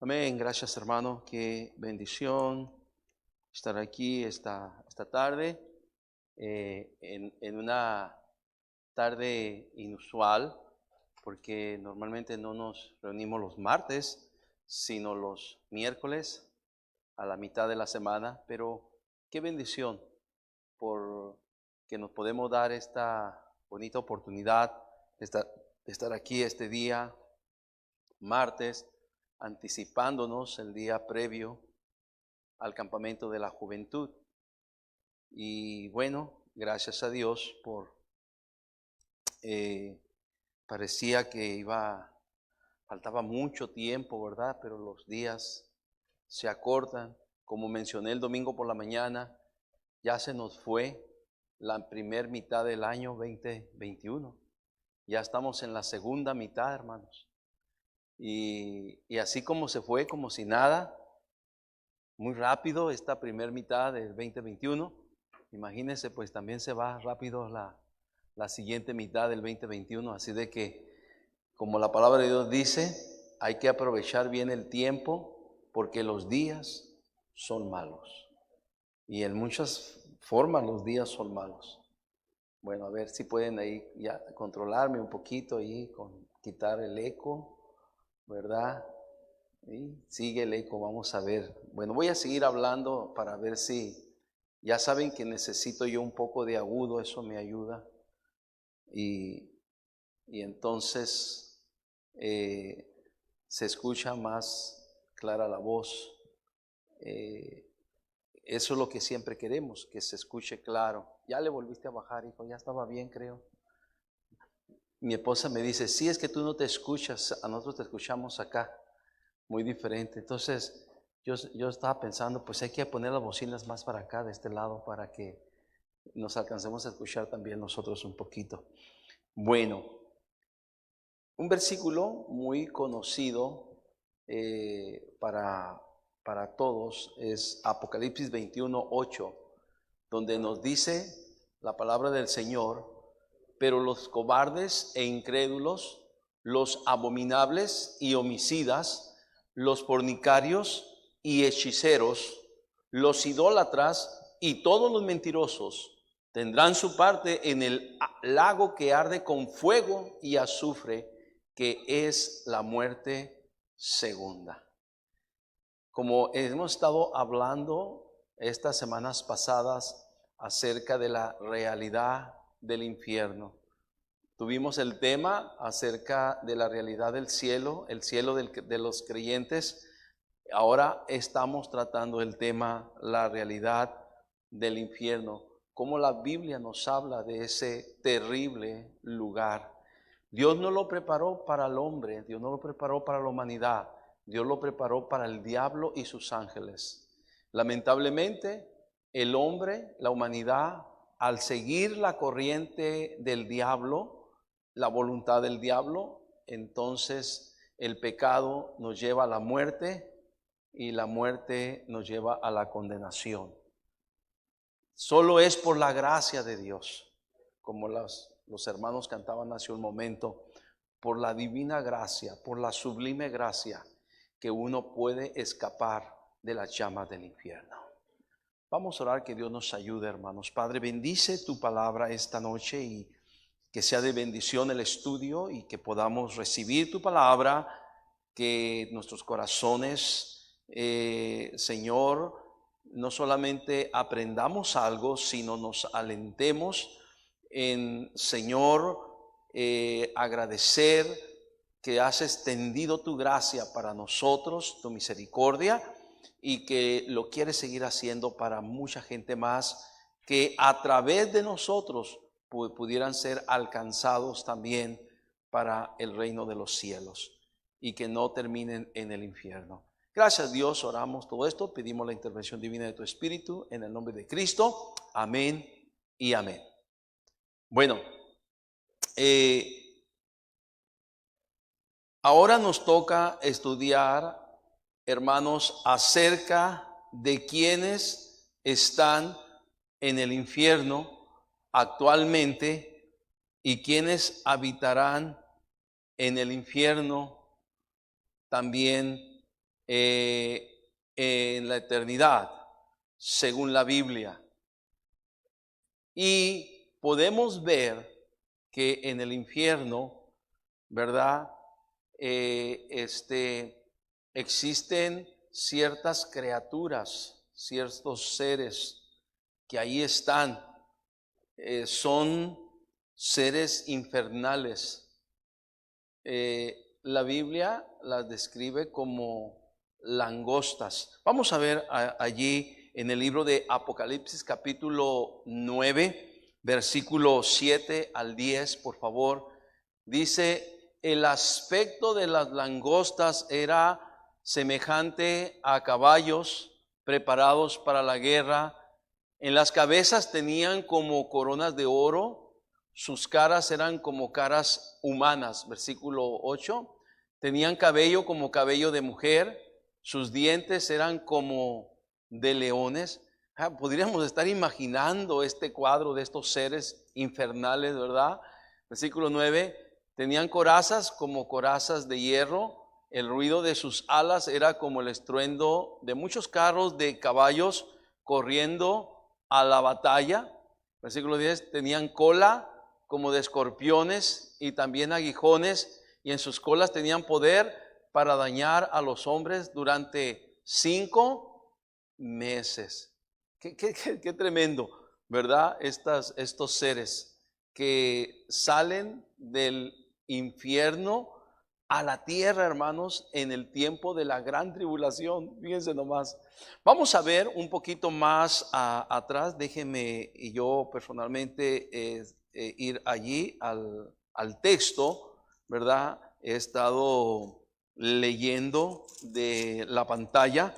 Amén, gracias hermano, qué bendición estar aquí esta tarde, en una tarde inusual, porque normalmente no nos reunimos los martes, sino los miércoles a la mitad de la semana, pero qué bendición por que nos podemos dar esta bonita oportunidad de estar aquí este día, martes, anticipándonos el día previo al campamento de la juventud. Y bueno, gracias a Dios parecía que faltaba mucho tiempo, ¿verdad? Pero los días se acortan. Como mencioné el domingo por la mañana, ya se nos fue la primer mitad del año 2021. Ya estamos en la segunda mitad, hermanos. Y así como se fue, como si nada, muy rápido esta primer mitad del 2021. Imagínense, pues también se va rápido la siguiente mitad del 2021. Así de que, como la palabra de Dios dice, hay que aprovechar bien el tiempo porque los días son malos. Y en muchas formas los días son malos. Bueno, a ver si pueden ahí ya controlarme un poquito y quitar el eco, ¿verdad? Y sigue el eco, vamos a ver. Bueno, voy a seguir hablando para ver si, ya saben que necesito yo un poco de agudo, eso me ayuda. Y entonces se escucha más clara la voz. Eso es lo que siempre queremos, que se escuche claro. Ya le volviste a bajar, hijo, ya estaba bien, creo. Mi esposa me dice, sí, es que tú no te escuchas, a nosotros te escuchamos acá. Muy diferente. Entonces, yo estaba pensando, pues hay que poner las bocinas más para acá, de este lado, para que nos alcancemos a escuchar también nosotros un poquito. Bueno, un versículo muy conocido para todos es Apocalipsis 21:8, donde nos dice la palabra del Señor, pero los cobardes e incrédulos, los abominables y homicidas, los fornicarios y hechiceros, los idólatras y todos los mentirosos tendrán su parte en el lago que arde con fuego y azufre, que es la muerte segunda. Como hemos estado hablando estas semanas pasadas acerca de la realidad del infierno, tuvimos el tema acerca de la realidad del cielo, el cielo de los creyentes. Ahora estamos tratando el tema, la realidad del infierno, cómo la Biblia nos habla de ese terrible lugar. Dios no lo preparó para el hombre, Dios no lo preparó para la humanidad, Dios lo preparó para el diablo y sus ángeles. Lamentablemente, el hombre, la humanidad, al seguir la corriente del diablo, la voluntad del diablo, entonces el pecado nos lleva a la muerte y la muerte nos lleva a la condenación. Solo es por la gracia de Dios, como los hermanos cantaban hace un momento, por la divina gracia, por la sublime gracia, que uno puede escapar de las llamas del infierno. Vamos a orar, que Dios nos ayude, hermanos. Padre, bendice tu palabra esta noche y que sea de bendición el estudio y que podamos recibir tu palabra, que nuestros corazones, Señor, no solamente aprendamos algo, sino nos alentemos en, Señor, agradecer que has extendido tu gracia para nosotros, tu misericordia, y que lo quieres seguir haciendo para mucha gente más, que a través de nosotros pudieran ser alcanzados también para el reino de los cielos y que no terminen en el infierno. Gracias, Dios, oramos todo esto, pedimos la intervención divina de tu Espíritu en el nombre de Cristo. Amén y amén. Bueno, ahora nos toca estudiar, hermanos, acerca de quienes están en el infierno actualmente y quienes habitarán en el infierno también en la eternidad, según la Biblia. Y podemos ver que en el infierno, ¿verdad? Existen ciertas criaturas, ciertos seres que ahí están. Son seres infernales. La Biblia las describe como langostas. Vamos a ver allí en el libro de Apocalipsis capítulo 9, versículo 7 al 10, por favor. Dice: el aspecto de las langostas era semejante a caballos preparados para la guerra. En las cabezas tenían como coronas de oro, sus caras eran como caras humanas. Versículo 8, tenían cabello como cabello de mujer, sus dientes eran como de leones. Podríamos estar imaginando este cuadro de estos seres infernales, ¿verdad? Versículo 9, tenían corazas como corazas de hierro, el ruido de sus alas era como el estruendo de muchos carros de caballos corriendo a la batalla. Versículo 10, tenían cola como de escorpiones y también aguijones, y en sus colas tenían poder para dañar a los hombres durante 5 meses. Qué tremendo, ¿verdad? Estos seres que salen del infierno a la tierra, hermanos, en el tiempo de la gran tribulación. Fíjense nomás. Vamos a ver un poquito más atrás. Déjenme y yo personalmente ir allí al texto, ¿verdad? He estado leyendo de la pantalla,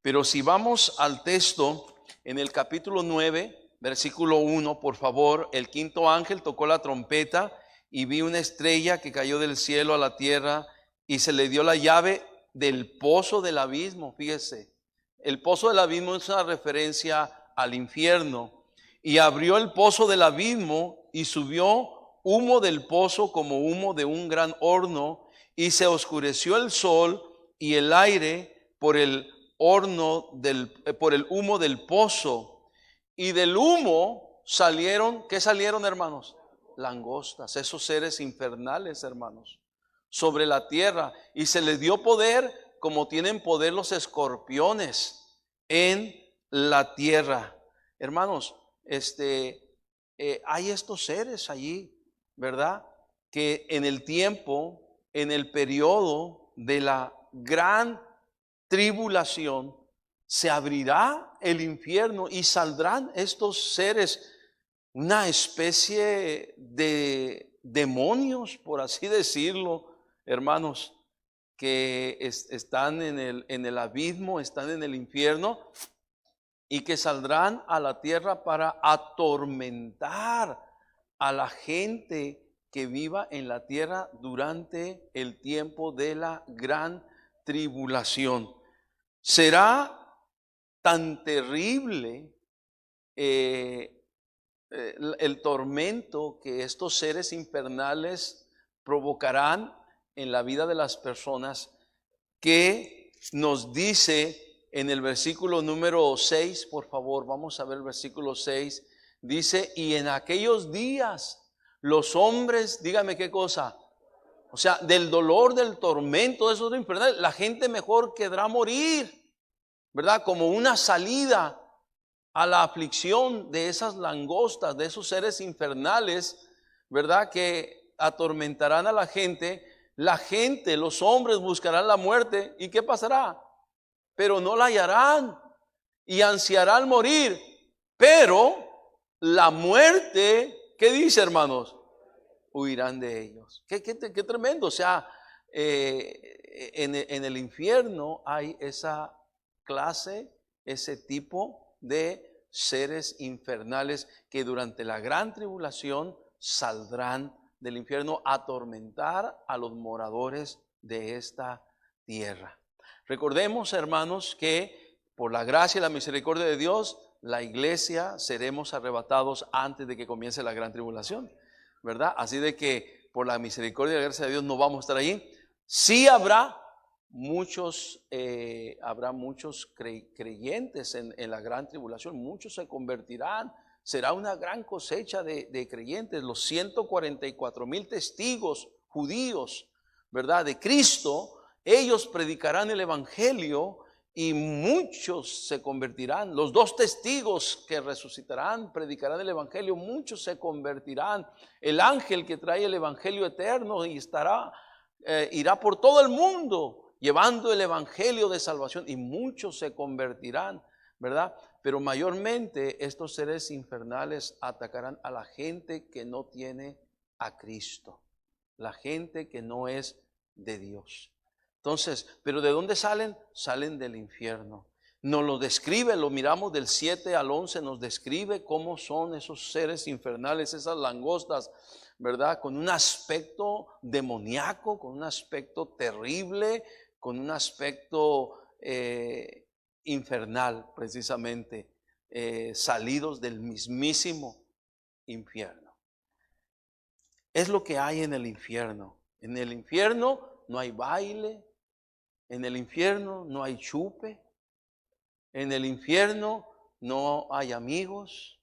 pero si vamos al texto, en el capítulo 9, versículo 1, por favor: el quinto ángel tocó la trompeta y vi una estrella que cayó del cielo a la tierra y se le dio la llave del pozo del abismo. Fíjese, el pozo del abismo es una referencia al infierno. Y abrió el pozo del abismo y subió humo del pozo como humo de un gran horno, y se oscureció el sol y el aire por el por el humo del pozo. Y del humo salieron, ¿qué salieron, hermanos? Langostas, esos seres infernales, hermanos, sobre la tierra, y se les dio poder como tienen poder los escorpiones en la tierra. Hermanos, hay estos seres allí, ¿verdad? Que en el tiempo, en el periodo de la gran tribulación, se abrirá el infierno y saldrán estos seres, una especie de demonios, por así decirlo, hermanos, que están en el abismo, están en el infierno, y que saldrán a la tierra para atormentar a la gente que viva en la tierra durante el tiempo de la gran tribulación. Será tan terrible el tormento que estos seres infernales provocarán en la vida de las personas, que nos dice en el versículo número 6, por favor, vamos a ver el versículo 6, dice: y en aquellos días los hombres, dígame qué cosa, o sea, del dolor, del tormento de esos infernales, la gente mejor querrá morir, ¿verdad? Como una salida a la aflicción de esas langostas, de esos seres infernales, ¿verdad? Que atormentarán a la gente. La gente, los hombres buscarán la muerte. ¿Y qué pasará? Pero no la hallarán y ansiarán morir. Pero la muerte, ¿qué dice, hermanos? Huirán de ellos. Qué tremendo. O sea, en el infierno hay esa clase, ese tipo de seres infernales que durante la gran tribulación saldrán del infierno a atormentar a los moradores de esta tierra. Recordemos, hermanos, que por la gracia y la misericordia de Dios, la iglesia seremos arrebatados antes de que comience la gran tribulación, ¿verdad? Así de que por la misericordia y la gracia de Dios no vamos a estar allí. Sí habrá habrá muchos creyentes en la gran tribulación, muchos se convertirán, será una gran cosecha de creyentes, los 144,000 testigos judíos, ¿verdad? De Cristo, ellos predicarán el evangelio y muchos se convertirán. Los 2 testigos que resucitarán predicarán el evangelio, muchos se convertirán. El ángel que trae el evangelio eterno y irá por todo el mundo llevando el evangelio de salvación y muchos se convertirán, ¿verdad? Pero mayormente estos seres infernales atacarán a la gente que no tiene a Cristo, la gente que no es de Dios. Entonces, ¿pero de dónde salen? Salen del infierno. Nos lo describe, lo miramos del 7 al 11, nos describe cómo son esos seres infernales, esas langostas, ¿verdad? Con un aspecto demoníaco, con un aspecto terrible, con un aspecto infernal, precisamente, salidos del mismísimo infierno. Es lo que hay en el infierno. En el infierno no hay baile, en el infierno no hay chupe, en el infierno no hay amigos,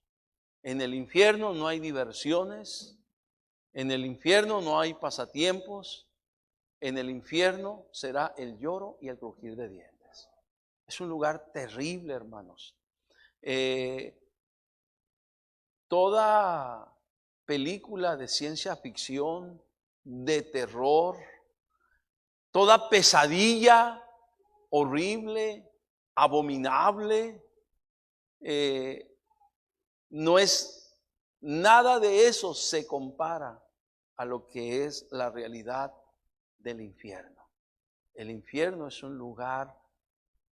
en el infierno no hay diversiones, en el infierno no hay pasatiempos. En el infierno será el lloro y el crujir de dientes. Es un lugar terrible, hermanos. Toda película de ciencia ficción, de terror, toda pesadilla horrible, abominable, no es nada de eso se compara a lo que es la realidad del infierno. El infierno es un lugar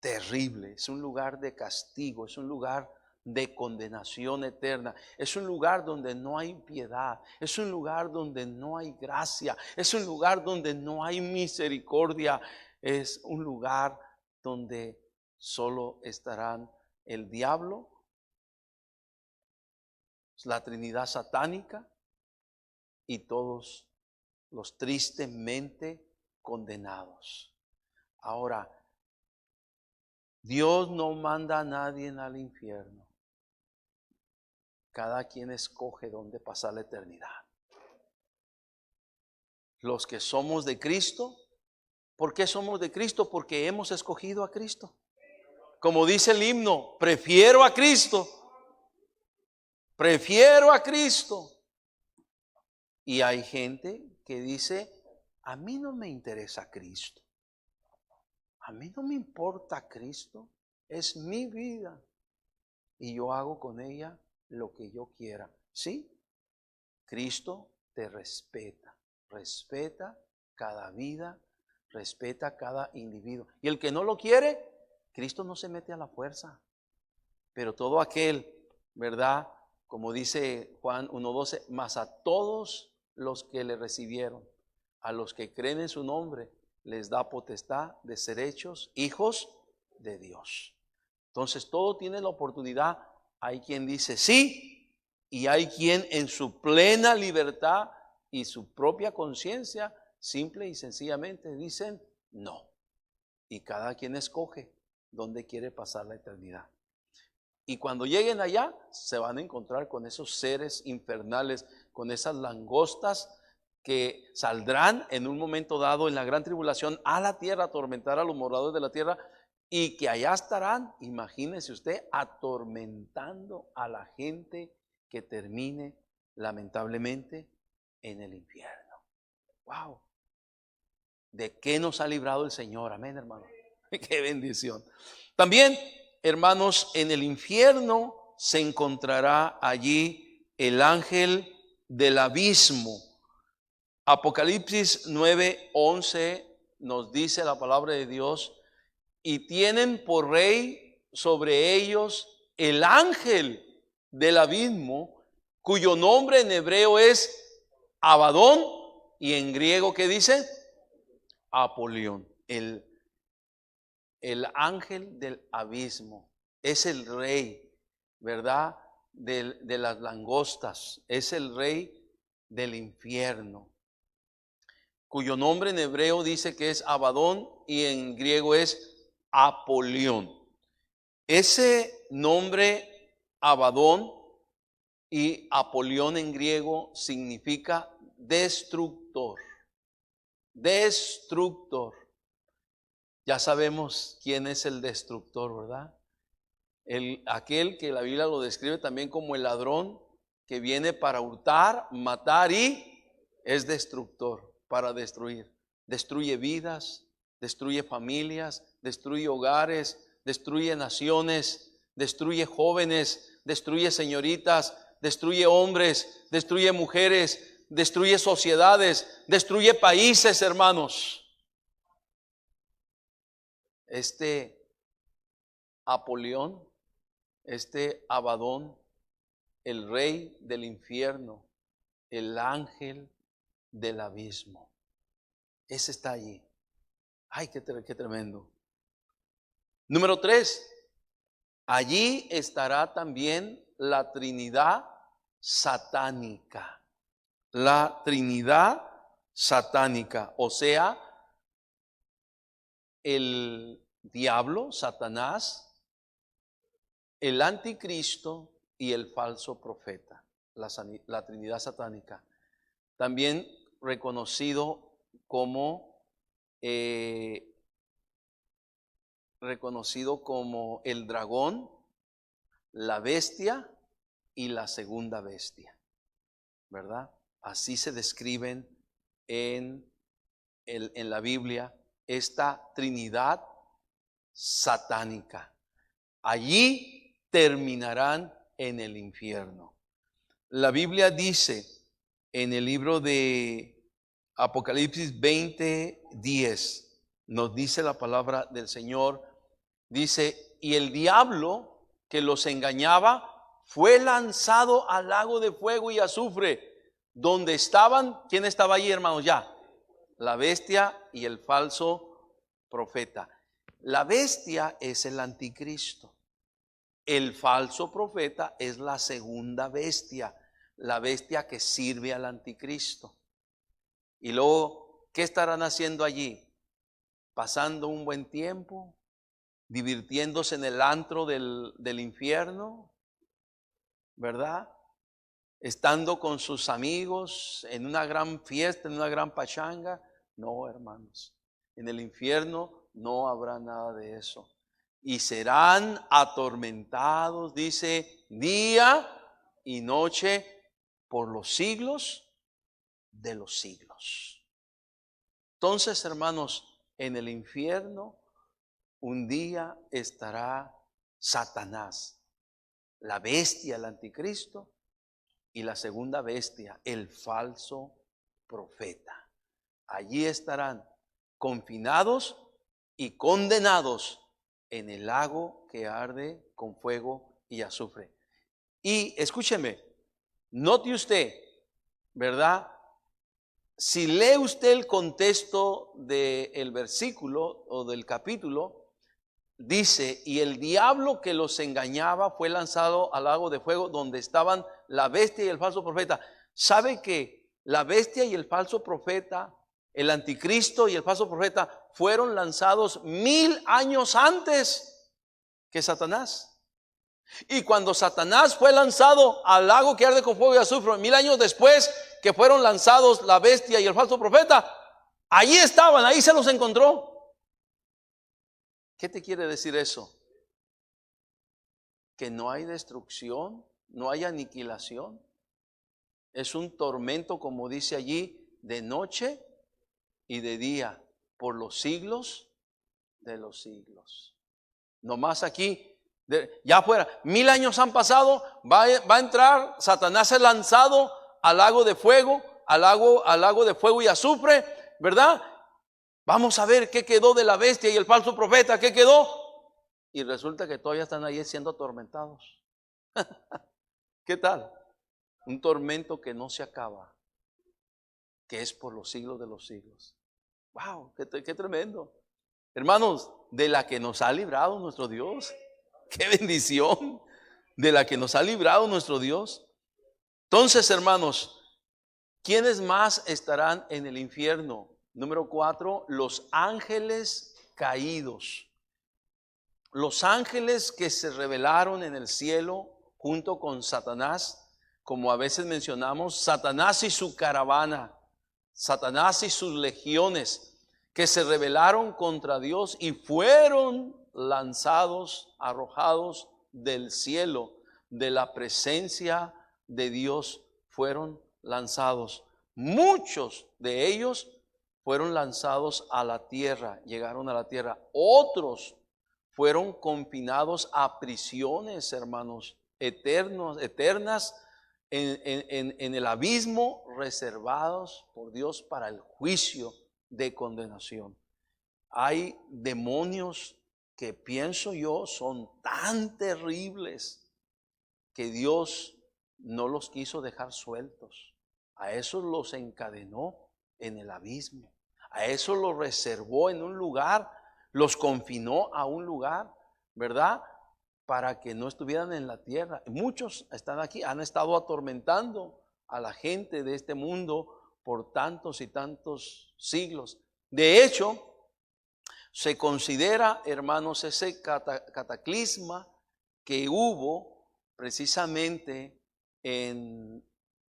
terrible, es un lugar de castigo, es un lugar de condenación eterna, es un lugar donde no hay piedad, es un lugar donde no hay gracia, es un lugar donde no hay misericordia, es un lugar donde solo estarán el diablo, la Trinidad satánica y todos los tristemente condenados. Ahora, Dios no manda a nadie al infierno. Cada quien escoge dónde pasar la eternidad. Los que somos de Cristo, ¿por qué somos de Cristo? Porque hemos escogido a Cristo. Como dice el himno, prefiero a Cristo. Prefiero a Cristo. Y hay gente que dice, a mí no me interesa Cristo. A mí no me importa Cristo. Es mi vida. Y yo hago con ella lo que yo quiera. ¿Sí? Cristo te respeta. Respeta cada vida. Respeta cada individuo. Y el que no lo quiere, Cristo no se mete a la fuerza. Pero todo aquel, ¿verdad? Como dice Juan 1:12, mas a todos los que le recibieron, a los que creen en su nombre, les da potestad de ser hechos hijos de Dios. Entonces todo tiene la oportunidad. Hay quien dice sí y hay quien en su plena libertad y su propia conciencia simple y sencillamente dicen no. Y cada quien escoge dónde quiere pasar la eternidad. Y cuando lleguen allá, se van a encontrar con esos seres infernales, con esas langostas que saldrán en un momento dado en la gran tribulación a la tierra, a atormentar a los moradores de la tierra, y que allá estarán, imagínese usted, atormentando a la gente que termine lamentablemente en el infierno. ¡Wow! ¿De qué nos ha librado el Señor? Amén, hermano. ¡Qué bendición! También, hermanos, en el infierno se encontrará allí el ángel del abismo. Apocalipsis 9:11 nos dice la palabra de Dios, y tienen por rey sobre ellos el ángel del abismo, cuyo nombre en hebreo es Abadón, y en griego, ¿qué dice? Apolión. El ángel del abismo es el rey, ¿verdad? De las langostas, es el rey del infierno. cuyo nombre en hebreo dice que es Abadón y en griego es Apolión. Ese nombre Abadón y Apolión en griego significa destructor. Destructor. Ya sabemos quién es el destructor, ¿verdad? Aquel que la Biblia lo describe también como el ladrón que viene para hurtar, matar y es destructor, para destruir. Destruye vidas, destruye familias, destruye hogares, destruye naciones, destruye jóvenes, destruye señoritas, destruye hombres, destruye mujeres, destruye sociedades, destruye países, hermanos. Este Apolión, este Abadón, el rey del infierno, el ángel del abismo, ese está allí. Ay, qué tremendo. Número 3, allí estará también la Trinidad satánica. La Trinidad satánica, o sea, el diablo, Satanás, el anticristo y el falso profeta, la Trinidad satánica. También reconocido como el dragón, la bestia y la segunda bestia, ¿verdad? Así se describen en la Biblia esta Trinidad satánica. Allí terminarán en el infierno. La Biblia dice en el libro de Apocalipsis 20:10, nos dice la palabra del Señor, dice, y el diablo que los engañaba fue lanzado al lago de fuego y azufre, donde estaban, ¿quién estaba allí, hermanos? Ya, la bestia y el falso profeta. La bestia es el anticristo. El falso profeta es la segunda bestia, la bestia que sirve al anticristo. Y luego, ¿qué estarán haciendo allí? Pasando un buen tiempo, divirtiéndose en el antro del infierno, ¿verdad? Estando con sus amigos en una gran fiesta, en una gran pachanga. No, hermanos, en el infierno no habrá nada de eso. Y serán atormentados, dice, día y noche por los siglos de los siglos. Entonces, hermanos, en el infierno un día estará Satanás, la bestia, el anticristo, y la segunda bestia, el falso profeta. Allí estarán confinados y condenados en el lago que arde con fuego y azufre. Y escúcheme, note usted, ¿verdad? Si lee usted el contexto del versículo o del capítulo, dice, y el diablo que los engañaba fue lanzado al lago de fuego donde estaban la bestia y el falso profeta. ¿Sabe que la bestia y el falso profeta, el anticristo y el falso profeta fueron lanzados 1000 años antes que Satanás? Y cuando Satanás fue lanzado al lago que arde con fuego y azufre, 1000 años después que fueron lanzados la bestia y el falso profeta, allí estaban, ahí se los encontró. ¿Qué te quiere decir eso? Que no hay destrucción, no hay aniquilación. Es un tormento, como dice allí, de noche y de día, por los siglos de los siglos. Nomás aquí, ya afuera, 1000 años han pasado, va a entrar, Satanás es lanzado al lago de fuego, al lago de fuego y azufre, ¿verdad? Vamos a ver qué quedó de la bestia y el falso profeta, qué quedó. Y resulta que todavía están ahí siendo atormentados. ¿Qué tal? Un tormento que no se acaba, que es por los siglos de los siglos. ¡Wow! ¡Qué tremendo! Hermanos, de la que nos ha librado nuestro Dios. ¡Qué bendición! De la que nos ha librado nuestro Dios. Entonces, hermanos, ¿quiénes más estarán en el infierno? Número 4, los ángeles caídos. Los ángeles que se rebelaron en el cielo junto con Satanás, como a veces mencionamos, Satanás y su caravana, Satanás y sus legiones, que se rebelaron contra Dios y fueron lanzados, arrojados del cielo, de la presencia de Dios, fueron lanzados. Muchos de ellos fueron lanzados a la tierra, llegaron a la tierra. Otros fueron confinados a prisiones, hermanos, eternas en el abismo, reservados por Dios para el juicio de condenación. Hay demonios que pienso yo son tan terribles que Dios no los quiso dejar sueltos. A esos los encadenó en el abismo. A esos los reservó en un lugar, los confinó a un lugar, ¿verdad? Para que no estuvieran en la tierra. Muchos están aquí, han estado atormentando a la gente de este mundo por tantos y tantos siglos. De hecho, se considera, hermanos, ese cataclisma que hubo precisamente en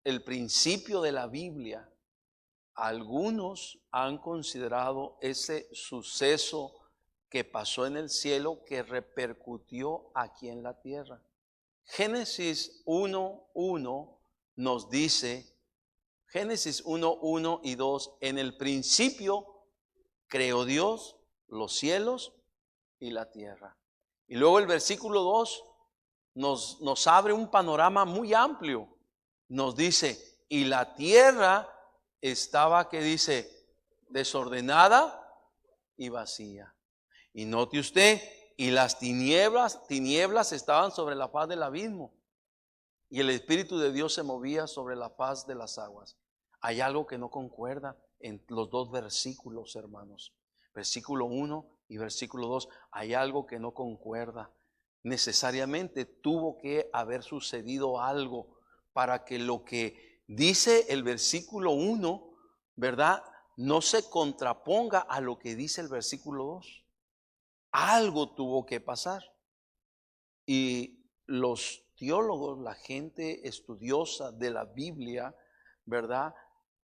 el principio de la Biblia. Algunos han considerado ese suceso que pasó en el cielo que repercutió aquí en la tierra. Génesis 1:1 nos dice, Génesis 1:1 y 2, en el principio creó Dios los cielos y la tierra. Y luego el versículo 2 nos abre un panorama muy amplio. Nos dice, y la tierra estaba, que dice, desordenada y vacía. Y note usted, y las tinieblas estaban sobre la faz del abismo, y el Espíritu de Dios se movía sobre la faz de las aguas. Hay algo que no concuerda en los dos versículos, hermanos. Versículo 1 y versículo 2, hay algo que no concuerda. Necesariamente tuvo que haber sucedido algo para que lo que dice el versículo 1, ¿verdad?, no se contraponga a lo que dice el versículo 2. Algo tuvo que pasar. Y los teólogos, la gente estudiosa de la Biblia, ¿verdad?,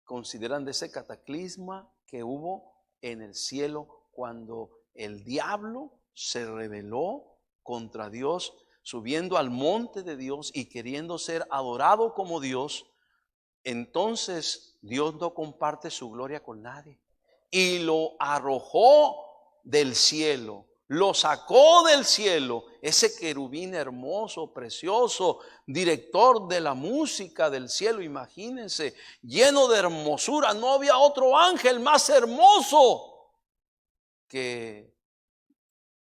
consideran de ese cataclisma que hubo en el cielo cuando el diablo se rebeló contra Dios, subiendo al monte de Dios y queriendo ser adorado como Dios. Entonces Dios no comparte su gloria con nadie y lo arrojó del cielo, lo sacó del cielo, ese querubín hermoso, precioso, director de la música del cielo, imagínense, lleno de hermosura. No había otro ángel más hermoso que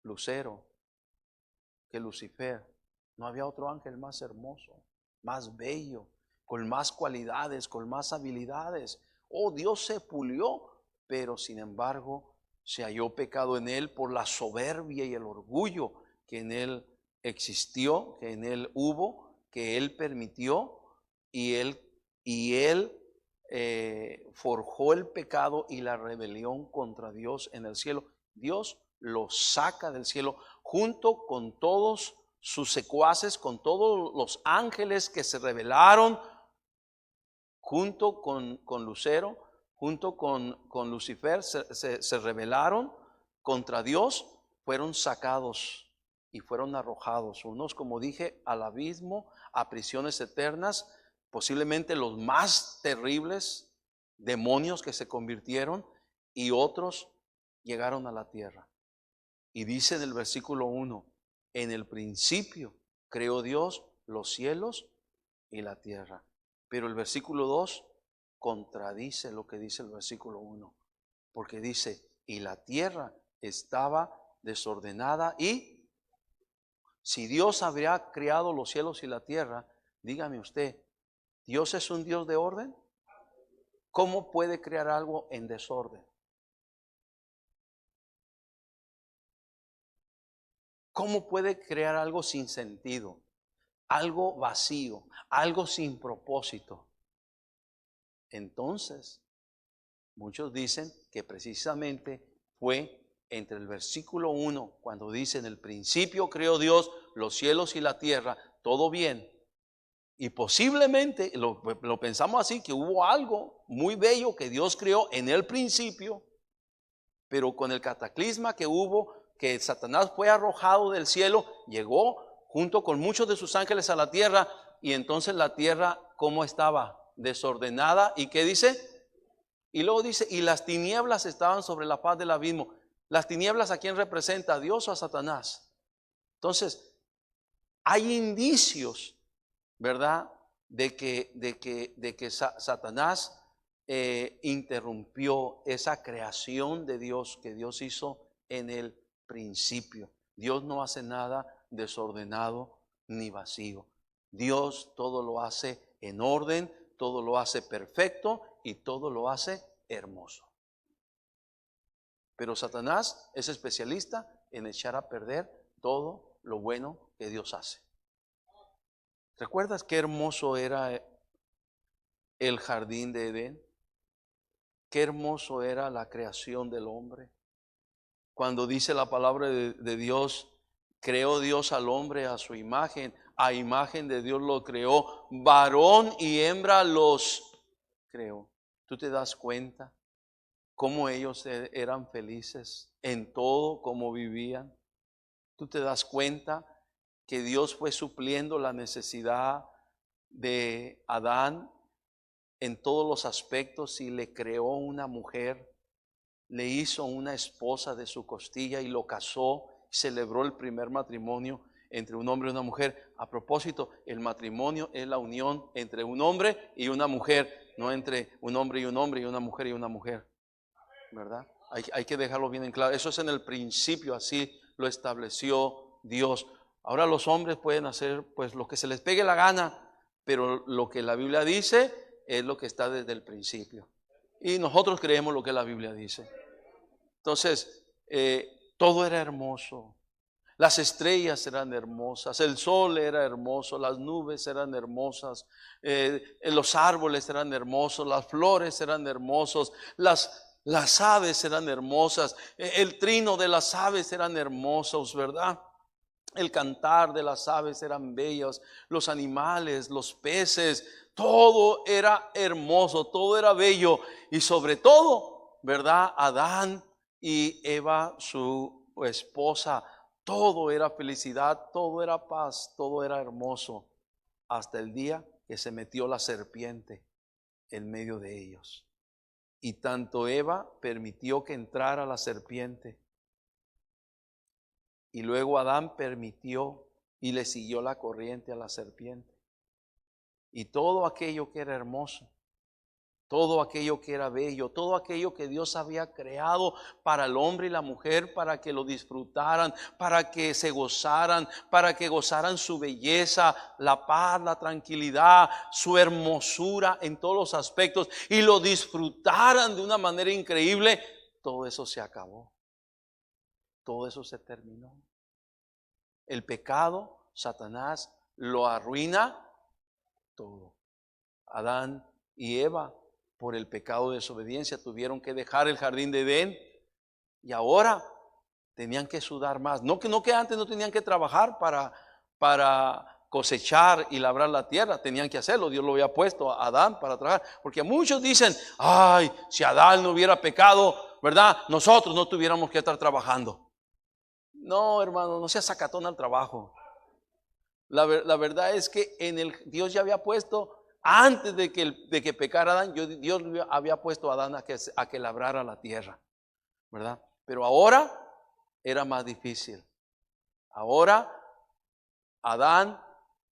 Lucero, que Lucifer. No había otro ángel más hermoso, más bello, con más cualidades, con más habilidades. Oh, Dios se pulió, pero sin embargo se halló pecado en él por la soberbia y el orgullo que en él existió, que en él hubo, que él permitió, y él forjó el pecado y la rebelión contra Dios en el cielo. Dios lo saca del cielo junto con todos sus secuaces, con todos los ángeles que se rebelaron, junto con Lucero, junto con Lucifer, se rebelaron contra Dios, fueron sacados y fueron arrojados, unos, como dije, al abismo, a prisiones eternas, posiblemente los más terribles demonios que se convirtieron, y otros llegaron a la tierra. Y dice en el versículo 1, en el principio creó Dios los cielos y la tierra. Pero el versículo 2 contradice lo que dice el versículo 1, porque dice, y la tierra estaba desordenada. Y si Dios habría creado los cielos y la tierra, dígame usted, ¿Dios es un Dios de orden? ¿Cómo puede crear algo en desorden? ¿Cómo puede crear algo sin sentido, algo vacío, algo sin propósito? Entonces, Muchos dicen que precisamente fue entre el versículo 1, cuando dice: en el principio creó Dios los cielos y la tierra, todo bien. Y posiblemente, lo pensamos así, que hubo algo muy bello que Dios creó en el principio, pero con el cataclisma que hubo, que Satanás fue arrojado del cielo, llegó junto con muchos de sus ángeles a la tierra, y entonces la tierra, ¿cómo estaba? Desordenada. ¿Y qué dice? Y luego dice: y las tinieblas estaban sobre la faz del abismo. Las tinieblas, ¿a quién representa? ¿A Dios o a Satanás? Entonces, hay indicios, ¿verdad?, de que Satanás interrumpió esa creación de Dios que Dios hizo en el principio. Dios no hace nada desordenado ni vacío. Dios todo lo hace en orden, todo lo hace perfecto y todo lo hace hermoso. Pero Satanás es especialista en echar a perder todo lo bueno que Dios hace. ¿Recuerdas qué hermoso era el jardín de Edén? Qué hermoso era la creación del hombre. Cuando dice la palabra de Dios: creó Dios al hombre a su imagen, a imagen de Dios lo creó, varón y hembra los creó. ¿Tú te das cuenta cómo ellos eran felices en todo, cómo vivían? ¿Tú te das cuenta que Dios fue supliendo la necesidad de Adán en todos los aspectos y le creó una mujer, le hizo una esposa de su costilla y lo casó, celebró el primer matrimonio entre un hombre y una mujer? A propósito, el matrimonio es la unión entre un hombre y una mujer, no entre un hombre y un hombre y una mujer y una mujer, ¿verdad? Hay que dejarlo bien en claro. Eso es en el principio, así lo estableció Dios. Ahora los hombres pueden hacer pues lo que se les pegue la gana, pero lo que la Biblia dice es lo que está desde el principio. Y nosotros creemos lo que la Biblia dice. Entonces, todo era hermoso. Las estrellas eran hermosas, el sol era hermoso, las nubes eran hermosas, los árboles eran hermosos, las flores eran hermosos, las aves eran hermosas, el trino de las aves eran hermosos, ¿verdad? El cantar de las aves eran bellos, los animales, los peces, todo era hermoso, todo era bello. Y sobre todo, ¿verdad?, Adán y Eva, su esposa, todo era felicidad, todo era paz, todo era hermoso, hasta el día que se metió la serpiente en medio de ellos. Y tanto Eva permitió que entrara la serpiente, y luego Adán permitió y le siguió la corriente a la serpiente. Y todo aquello que era hermoso, todo aquello que era bello, todo aquello que Dios había creado para el hombre y la mujer, para que lo disfrutaran, para que se gozaran, para que gozaran su belleza, la paz, la tranquilidad, su hermosura en todos los aspectos, y lo disfrutaran de una manera increíble, todo eso se acabó. Todo eso se terminó. El pecado, Satanás, lo arruina todo. Adán y Eva, por el pecado de desobediencia, tuvieron que dejar el jardín de Edén, y ahora tenían que sudar más. No que antes no tenían que trabajar para cosechar y labrar la tierra, tenían que hacerlo. Dios lo había puesto a Adán para trabajar, porque muchos dicen: ay, si Adán no hubiera pecado, ¿verdad?, nosotros no tuviéramos que estar trabajando. No, hermano, no seas sacatón al trabajo. La verdad es que Dios ya había puesto, antes de que pecara Adán, Dios había puesto a Adán a que labrara la tierra, ¿verdad? Pero ahora era más difícil. Ahora Adán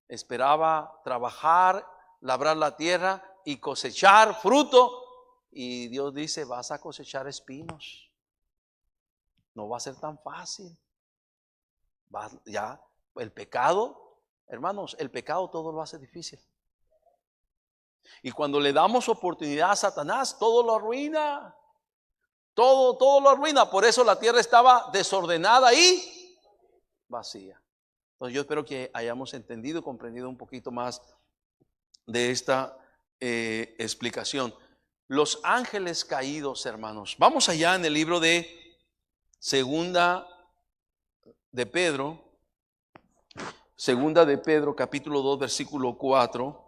esperaba trabajar, labrar la tierra y cosechar fruto, y Dios dice: vas a cosechar espinos. No va a ser tan fácil. Ya, el pecado, hermanos, el pecado todo lo hace difícil. Y cuando le damos oportunidad a Satanás, todo lo arruina. Todo lo arruina. Por eso la tierra estaba desordenada y vacía. Entonces yo espero que hayamos entendido y comprendido un poquito más de esta explicación. Los ángeles caídos, hermanos. Vamos allá en el libro de Segunda de Pedro. Segunda de Pedro, capítulo 2, versículo 4.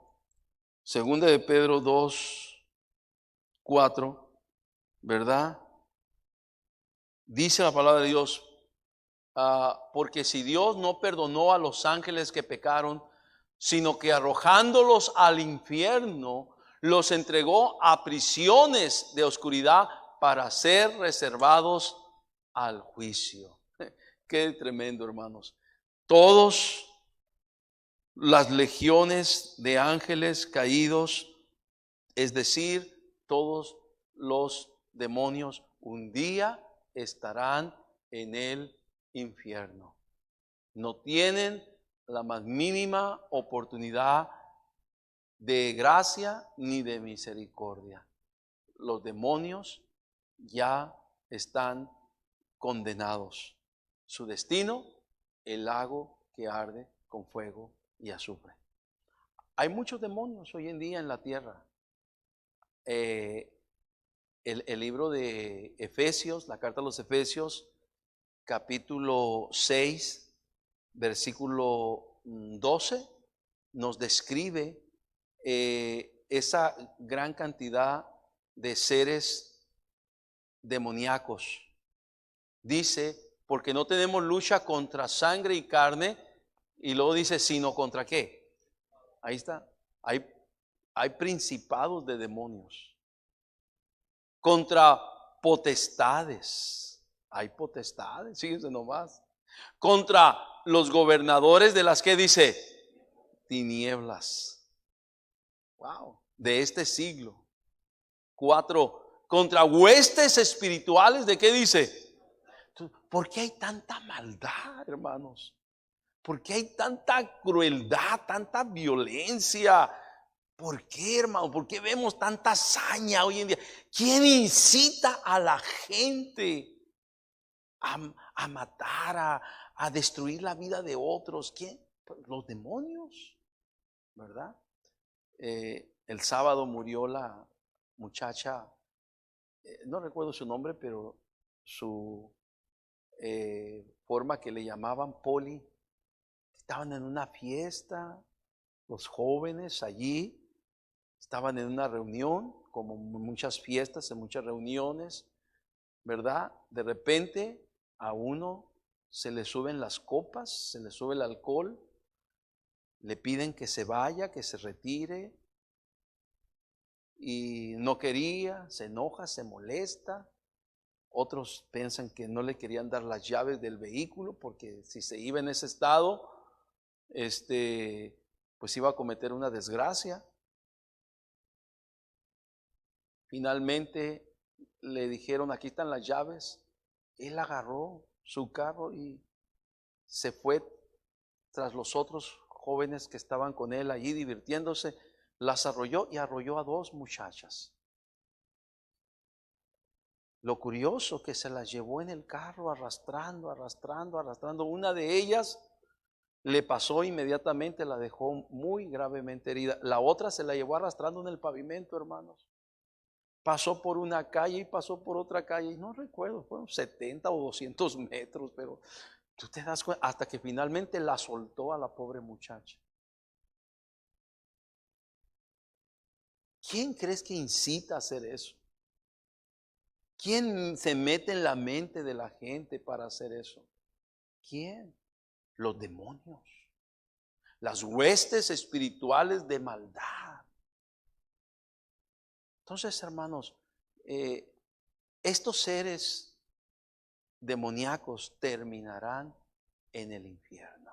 Segunda de Pedro 2, 4, ¿verdad? Dice la palabra de Dios, porque si Dios no perdonó a los ángeles que pecaron, sino que arrojándolos al infierno, los entregó a prisiones de oscuridad para ser reservados al juicio. Qué tremendo, hermanos. Todos las legiones de ángeles caídos, es decir, todos los demonios, un día estarán en el infierno. No tienen la más mínima oportunidad de gracia ni de misericordia. Los demonios ya están condenados. Su destino, el lago que arde con fuego y azufre. Hay muchos demonios hoy en día en la tierra. El libro de Efesios, la carta a los Efesios, capítulo 6, versículo 12, nos describe esa gran cantidad de seres demoníacos. Dice, porque no tenemos lucha contra sangre y carne, y luego dice, sino contra ¿qué? Ahí está. Hay principados de demonios. Contra potestades. Hay potestades, fíjense nomás. Contra los gobernadores de las que dice tinieblas. Wow. De este siglo. 4. Contra huestes espirituales de qué dice. ¿Por qué hay tanta maldad, hermanos? ¿Por qué hay tanta crueldad, tanta violencia? ¿Por qué, hermano? ¿Por qué vemos tanta hazaña hoy en día? ¿Quién incita a la gente a matar, a destruir la vida de otros? ¿Quién? Los demonios, ¿verdad? El sábado murió la muchacha, no recuerdo su nombre, pero su forma que le llamaban Poli. Estaban en una fiesta, los jóvenes allí, estaban en una reunión, como muchas fiestas, en muchas reuniones, ¿verdad? De repente a uno se le suben las copas, se le sube el alcohol, le piden que se vaya, que se retire, y no quería, se enoja, se molesta. Otros piensan que no le querían dar las llaves del vehículo porque si se iba en ese estado, pues iba a cometer una desgracia. Finalmente le dijeron, aquí están las llaves. Él agarró su carro y se fue tras los otros jóvenes que estaban con él allí divirtiéndose. Las arrolló y arrolló a 2 muchachas. Lo curioso que se las llevó en el carro arrastrando. Una de ellas le pasó inmediatamente, la dejó muy gravemente herida. La otra se la llevó arrastrando en el pavimento, hermanos. Pasó por una calle y pasó por otra calle, y no recuerdo, fueron 70 o 200 metros, pero tú te das cuenta, hasta que finalmente la soltó a la pobre muchacha. ¿Quién crees que incita a hacer eso? ¿Quién se mete en la mente de la gente para hacer eso? ¿Quién? Los demonios. Las huestes espirituales de maldad. Entonces, hermanos, estos seres demoníacos terminarán en el infierno.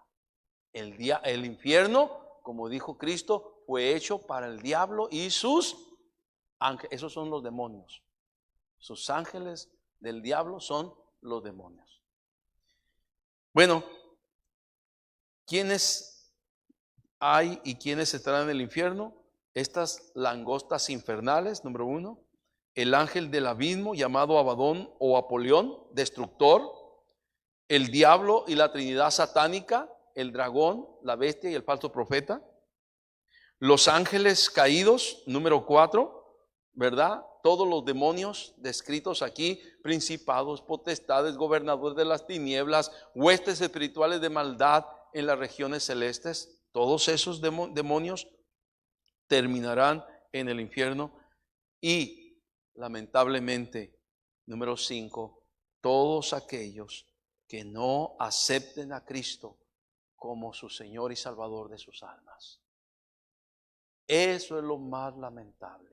El infierno, como dijo Cristo, fue hecho para el diablo y sus ángeles. Esos son los demonios. Sus ángeles del diablo son los demonios. Bueno, ¿quiénes hay y quiénes estarán en el infierno? Estas langostas infernales, número 1. El ángel del abismo llamado Abadón o Apolión, destructor. El diablo y la trinidad satánica, el dragón, la bestia y el falso profeta. Los ángeles caídos, número 4, ¿verdad? todos los demonios descritos aquí, principados, potestades, gobernadores de las tinieblas, huestes espirituales de maldad en las regiones celestes, todos esos demonios terminarán en el infierno. Y lamentablemente, número 5, todos aquellos que no acepten a Cristo como su Señor y Salvador de sus almas. Eso es lo más lamentable.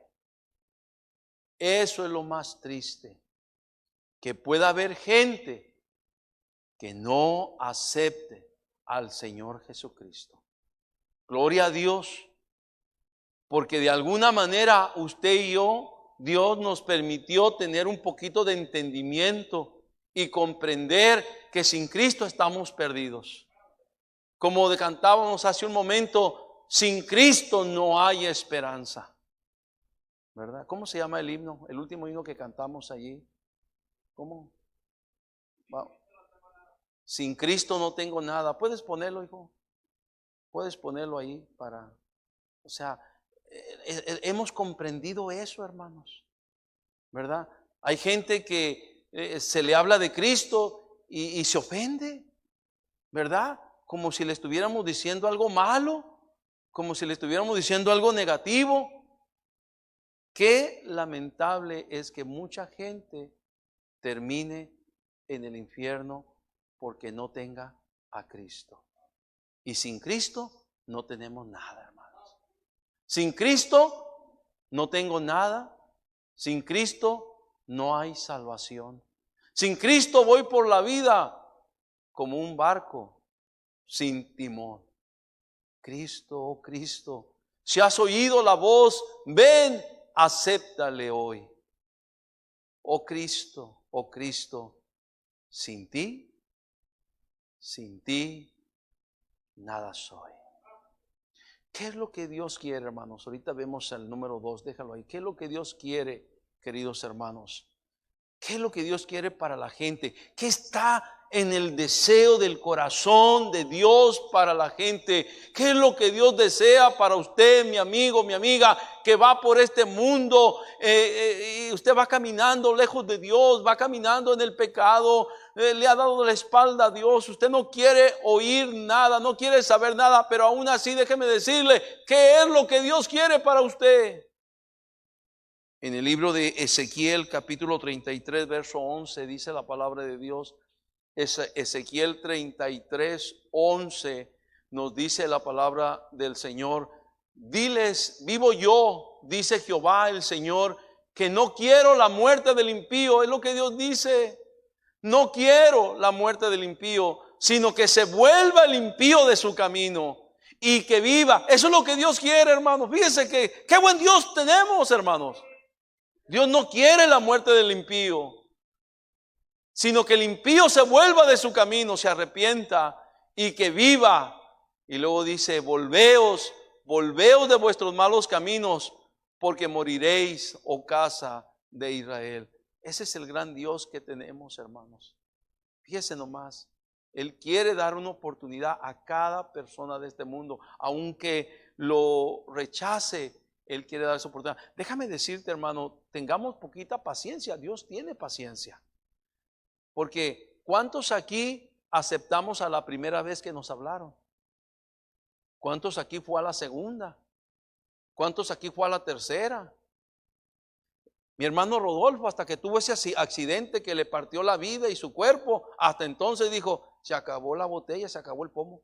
Eso es lo más triste. Que pueda haber gente que no acepte al Señor Jesucristo. Gloria a Dios. Porque de alguna manera usted y yo, Dios nos permitió tener un poquito de entendimiento y comprender que sin Cristo estamos perdidos. Como cantábamos hace un momento, sin Cristo no hay esperanza. ¿Verdad? ¿Cómo se llama el himno? El último himno que cantamos allí. ¿Cómo? Wow. Sin Cristo no tengo nada. ¿Puedes ponerlo, hijo? Puedes ponerlo ahí para... O sea, hemos comprendido eso, hermanos. ¿Verdad? Hay gente que se le habla de Cristo y se ofende. ¿Verdad? Como si le estuviéramos diciendo algo malo. Como si le estuviéramos diciendo algo negativo. Qué lamentable es que mucha gente termine en el infierno porque no tenga a Cristo. Y sin Cristo no tenemos nada, hermanos. Sin Cristo no tengo nada. Sin Cristo no hay salvación. Sin Cristo voy por la vida como un barco sin timón. Cristo, oh Cristo, si has oído la voz, ven, acéptale hoy. Oh Cristo, sin ti nada soy. ¿Qué es lo que Dios quiere, hermanos? Ahorita vemos el número 2, déjalo ahí. ¿Qué es lo que Dios quiere, queridos hermanos? ¿Qué es lo que Dios quiere para la gente? ¿Qué está en el deseo del corazón de Dios para la gente? ¿Qué es lo que Dios desea para usted, mi amigo, mi amiga, que va por este mundo y usted va caminando lejos de Dios, va caminando en el pecado, le ha dado la espalda a Dios, usted no quiere oír nada, no quiere saber nada, pero aún así déjeme decirle, ¿qué es lo que Dios quiere para usted? En el libro de Ezequiel, capítulo 33, verso 11, dice la palabra de Dios. Ezequiel 33, 11 nos dice la palabra del Señor. Diles, vivo yo, dice Jehová el Señor, que no quiero la muerte del impío. Es lo que Dios dice. No quiero la muerte del impío, sino que se vuelva el impío de su camino y que viva. Eso es lo que Dios quiere, hermanos. Fíjense que qué buen Dios tenemos, hermanos. Dios no quiere la muerte del impío, sino que el impío se vuelva de su camino, se arrepienta y que viva. Y luego dice, volveos de vuestros malos caminos, porque moriréis, oh casa de Israel. Ese es el gran Dios que tenemos, hermanos. Fíjese nomás, Él quiere dar una oportunidad a cada persona de este mundo, aunque lo rechace. Él quiere dar esa oportunidad. Déjame decirte, hermano, tengamos poquita paciencia. Dios tiene paciencia. Porque ¿cuántos aquí aceptamos a la primera vez que nos hablaron? ¿Cuántos aquí fue a la segunda? ¿Cuántos aquí fue a la tercera? Mi hermano Rodolfo, hasta que tuvo ese accidente que le partió la vida y su cuerpo, hasta entonces dijo, se acabó la botella, se acabó el pomo.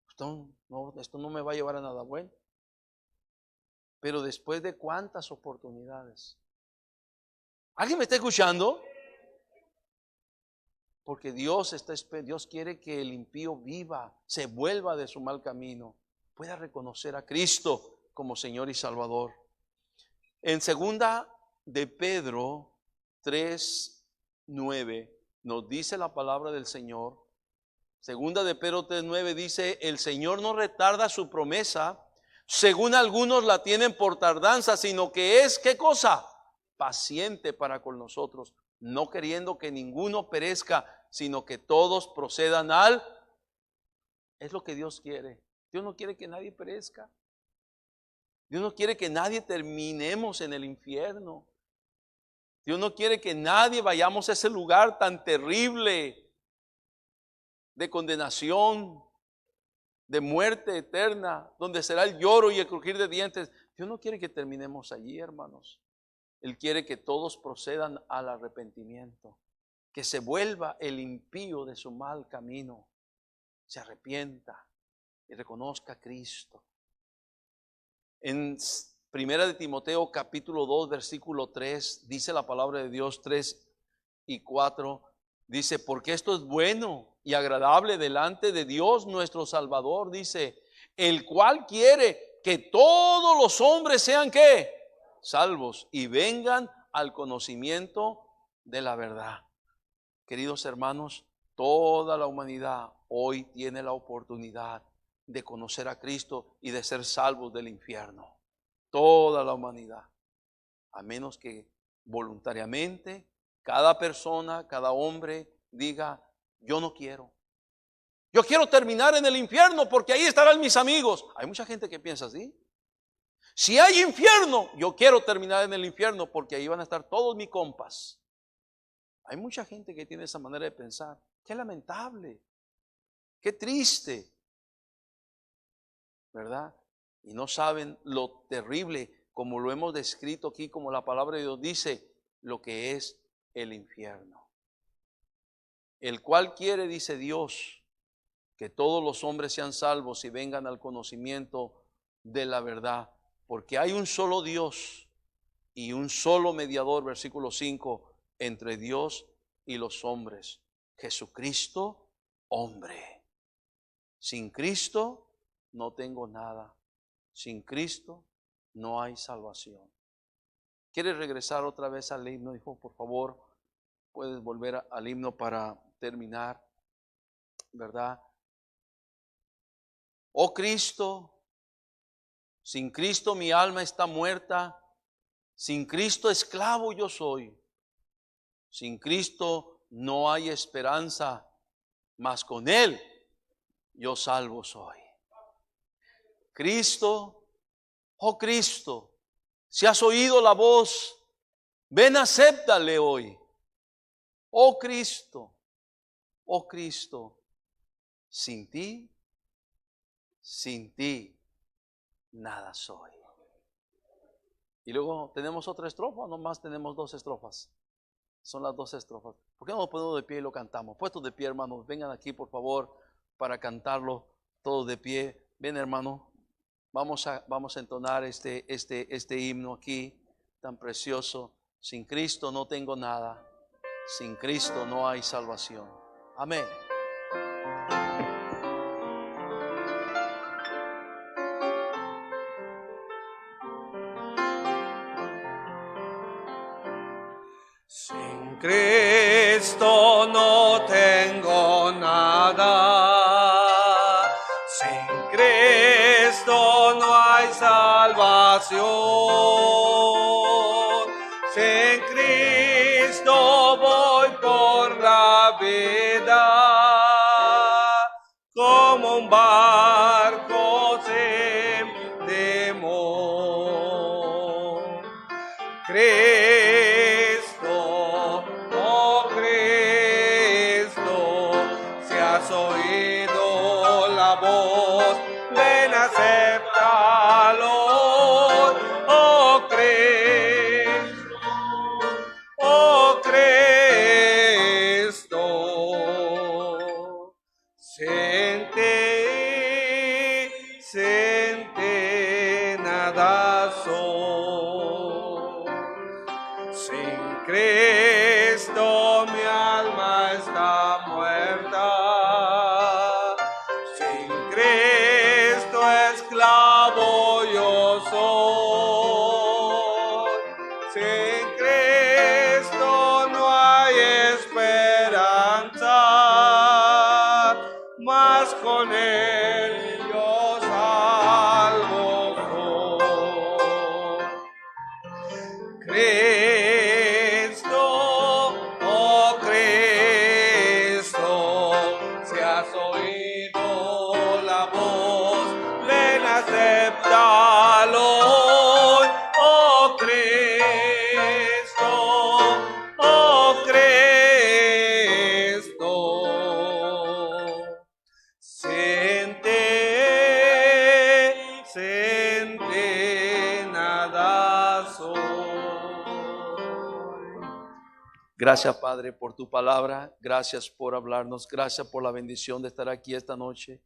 Esto no me va a llevar a nada bueno. Pero después de cuántas oportunidades. ¿Alguien me está escuchando? Porque Dios quiere que el impío viva, se vuelva de su mal camino, pueda reconocer a Cristo como Señor y Salvador. En segunda de Pedro 3:9 nos dice la palabra del Señor. Segunda de Pedro 3:9 dice, el Señor no retarda su promesa, según algunos la tienen por tardanza, sino que es, ¿qué cosa? Paciente para con nosotros, no queriendo que ninguno perezca, sino que todos procedan al... Es lo que Dios quiere. Dios no quiere que nadie perezca. Dios no quiere que nadie terminemos en el infierno. Dios no quiere que nadie vayamos a ese lugar tan terrible de condenación, de muerte eterna, donde será el lloro y el crujir de dientes. Dios no quiere que terminemos allí, hermanos. Él quiere que todos procedan al arrepentimiento, que se vuelva el impío de su mal camino, se arrepienta y reconozca a Cristo. En 1 de Timoteo capítulo 2 versículo 3 dice la palabra de Dios, 3 y 4, dice, porque esto es bueno y agradable delante de Dios nuestro Salvador, dice, el cual quiere que todos los hombres sean ¿qué? Salvos y vengan al conocimiento de la verdad. Queridos hermanos, toda la humanidad hoy tiene la oportunidad de conocer a Cristo y de ser salvos del infierno. Toda la humanidad, a menos que voluntariamente cada persona, cada hombre diga, yo no quiero. Yo quiero terminar en el infierno porque ahí estarán mis amigos. Hay mucha gente que piensa así. Si hay infierno, yo quiero terminar en el infierno porque ahí van a estar todos mis compas. Hay mucha gente que tiene esa manera de pensar. Qué lamentable, qué triste, ¿verdad? Y no saben lo terrible, como lo hemos descrito aquí, como la palabra de Dios dice, lo que es el infierno. El cual quiere, dice Dios, que todos los hombres sean salvos y vengan al conocimiento de la verdad. Porque hay un solo Dios y un solo mediador, versículo 5, entre Dios y los hombres, Jesucristo, hombre. Sin Cristo no tengo nada. Sin Cristo no hay salvación. ¿Quieres regresar otra vez al himno, hijo? Por favor, puedes volver al himno para terminar, ¿verdad? Oh Cristo, sin Cristo mi alma está muerta, sin Cristo esclavo yo soy, sin Cristo no hay esperanza, mas con Él yo salvo soy. Cristo, oh Cristo, si has oído la voz, ven, acéptale hoy. Oh Cristo, sin ti, nada soy. Y luego tenemos otra estrofa, nomás tenemos dos estrofas. Son las dos estrofas. ¿Por qué no nos ponemos de pie y lo cantamos? Puestos de pie, hermanos, vengan aquí por favor para cantarlo todos de pie. Ven, hermano. Vamos a entonar este himno aquí tan precioso. Sin Cristo no tengo nada. Sin Cristo no hay salvación. Amén. Sin Cristo no tengo nada. Sin Cristo no hay salvación. Sin Cristo voy por la vida como un barco sin timón. Cristo, oh Cristo, si has oído la voz, ven, acéptalo. Gracias, Padre, por tu palabra. Gracias por hablarnos. Gracias por la bendición de estar aquí esta noche.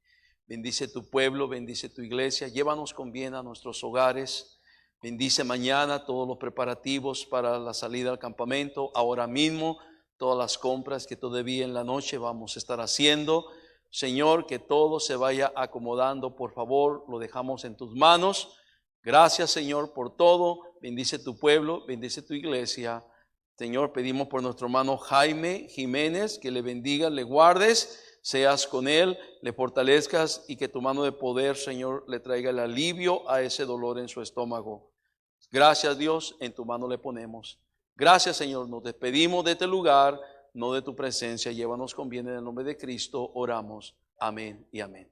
Bendice tu pueblo, bendice tu iglesia. Llévanos con bien a nuestros hogares. Bendice mañana todos los preparativos para la salida al campamento. Ahora mismo, todas las compras que todavía en la noche vamos a estar haciendo. Señor, que todo se vaya acomodando, por favor, lo dejamos en tus manos. Gracias, Señor, por todo. Bendice tu pueblo, bendice tu iglesia. Señor, pedimos por nuestro hermano Jaime Jiménez, que le bendiga, le guardes, seas con él, le fortalezcas y que tu mano de poder, Señor, le traiga el alivio a ese dolor en su estómago. Gracias, Dios, en tu mano le ponemos. Gracias, Señor, nos despedimos de este lugar, no de tu presencia. Llévanos con bien en el nombre de Cristo, oramos. Amén y amén.